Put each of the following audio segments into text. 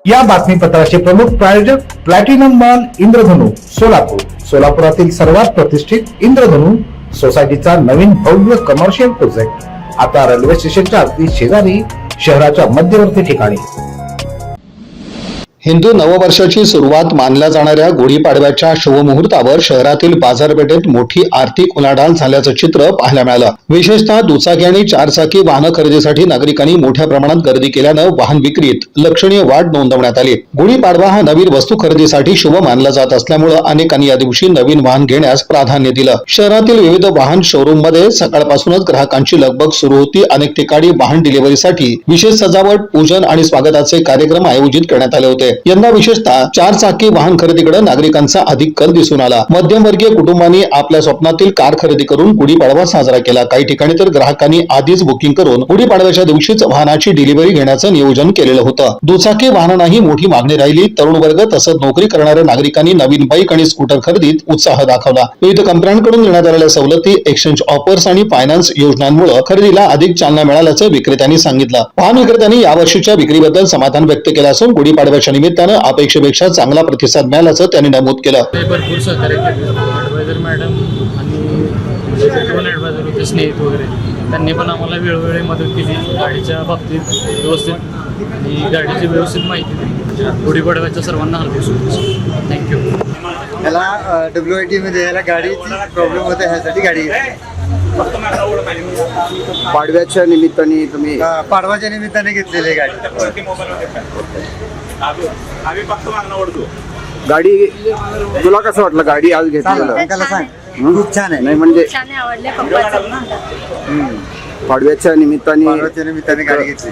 या बातमीपत्राचे प्रमुख प्रायोजक प्लॅटिनम मॉल इंद्रधनु सोलापूर. सोलापुरातील सर्वात प्रतिष्ठित इंद्रधनु सोसायटीचा नवीन भव्य कमर्शियल प्रोजेक्ट आता रेल्वे स्टेशनच्या अगदी शेजारी शहराच्या मध्यवर्ती ठिकाणी. हिंदू नववर्षाची सुरुवात मानल्या जाणाऱ्या गुढीपाडव्याच्या शुभमुहूर्तावर शहरातील बाजारपेठेत मोठी आर्थिक उलाढाल झाल्याचं चित्र पाहायला मिळालं. विशेषतः दुचाकी आणि चारचाकी वाहन खरेदीसाठी नागरिकांनी मोठ्या प्रमाणात गर्दी केल्यानं वाहन विक्रीत लक्षणीय वाढ नोंदवण्यात आली. गुढीपाडवा हा नवीन वस्तू खरेदीसाठी शुभ मानला जात असल्यामुळे अनेकांनी या दिवशी नवीन वाहन घेण्यास प्राधान्य दिलं. शहरातील विविध वाहन शोरूम मध्ये सकाळपासूनच ग्राहकांची लगबग सुरू होती. अनेक ठिकाणी वाहन डिलिव्हरीसाठी विशेष सजावट, पूजन आणि स्वागताचे कार्यक्रम आयोजित करण्यात आले होते. यंदा विशेषतः चारचाकी वाहन खरेदीकडे नागरिकांचा अधिक कल दिसून आला. मध्यमवर्गीय कुटुंबांनी आपल्या स्वप्नातील कार खरेदी करून गुढीपाडवा साजरा केला. काही ठिकाणी तर ग्राहकांनी आधीच बुकिंग करून गुढीपाडव्याच्या दिवशीच वाहनाची डिलिव्हरी घेण्याचं नियोजन केलेलं होतं. दुचाकी वाहनांनाही मोठी मागणी राहिली. तरुण वर्ग तसंच नोकरी करणाऱ्या नागरिकांनी नवीन बाईक आणि स्कूटर खरेदीत उत्साह दाखवला. विविध कंपन्यांकडून देण्यात आलेल्या सवलती, एक्सचेंज ऑफर्स आणि फायनान्स योजनांमुळे खरेदीला अधिक चालना मिळाल्याचं विक्रेत्यांनी सांगितलं. वाहन विक्रेत्यांनी यावर्षीच्या विक्रीबद्दल समाधान व्यक्त केलं असून गुढीपाडव्याच्या निमित्तानं अपेक्षेपेक्षा चांगला प्रतिसाद मिळाल्याचं त्यांनी नमूद केलं. भरपूर सहकार्य केलं. ॲडवायझर मॅडम आणि दोन ॲडवायझर होते स्नेहित वगैरे, त्यांनी पण आम्हाला वेळोवेळी मदत केली गाडीच्या बाबतीत व्यवस्थित आणि गाडीची व्यवस्थित माहिती दिली. गुढीपाडव्याच्या सर्वांना हार्दिक शुभेच्छा. थँक्यू. याला WIT मध्ये याला गाडीची प्रॉब्लेम होते, ह्यासाठी गाडी पाडव्याच्या निमित्ताने तुम्ही पाडवाच्या निमित्ताने घेतलेली गाडी. गाडी तुला कसं वाटलं गाडी आज घेतलेलं? त्याला सांग खूप छान आहे. नाही म्हणजे छान आवडले पप्पाचं. पाडव्याच्या निमित्ताने पाडव्याच्या निमित्ताने गाडी घेतली.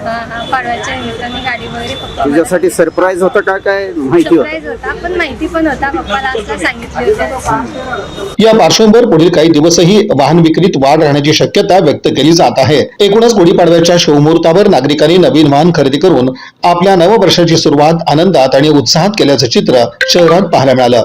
पाडव्याच्या निमित्ताने गाडी वगैरे पप्पा तुझ्यासाठी सरप्राईज होतं का, काय माहिती होतं? सरप्राईज होता, पण माहिती पण होता. पप्पाला असं सांगितले होते. या पार्श्वभूमीवर पुढील काही दिवसही वाहन विक्रीत वाढ राहण्याची शक्यता व्यक्त केली जात आहे. एकूणच गुढीपाडव्याच्या शुभमुहूर्तावर नागरिकांनी नवीन वाहन खरेदी करून आपल्या नववर्षाची सुरुवात आनंदात आणि उत्साहात केल्याचं चित्र शहरात पाहायला मिळालं.